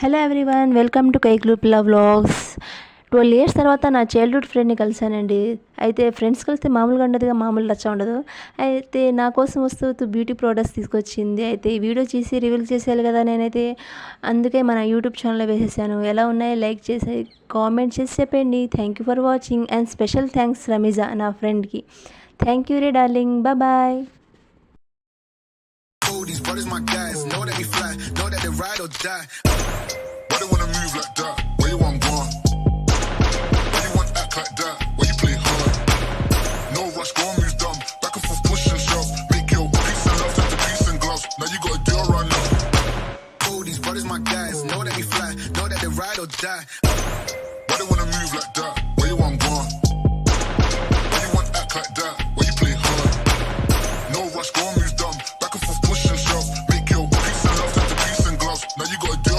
Hello everyone, welcome to కైక్లూ పిల్ల vlogs. 12 years తర్వాత నా చైల్డ్హుడ్ ఫ్రెండ్ని కలిశానండి. అయితే ఫ్రెండ్స్ కలిస్తే మామూలుగా ఉండదుగా, మామూలు రచ్చ ఉండదు. అయితే నా కోసం వస్తూ బ్యూటీ ప్రోడక్ట్స్ తీసుకొచ్చింది. అయితే ఈ వీడియో చేసి రివీల్ చేసేయాలి కదా నేనైతే, అందుకే మన యూట్యూబ్ ఛానల్లో వేసేసాను. ఎలా ఉన్నాయి లైక్ చేసి కామెంట్ చేసి చెప్పండి. Thank you for watching and special thanks Ramiza నా ఫ్రెండ్కి. థ్యాంక్ యూ రే darling, bye. These brothers my guys, know that we fly, know that they ride or die. Why they wanna move like that? Where you want gone? Why you want act like that? Why you play hard? No rush, go and move dumb. Back and forth, push and shove. Make your peace and love turn to peace and gloves. Now you gotta do it right now. These brothers my guys, know that we fly, know that they ride or die. Why they wanna move like that?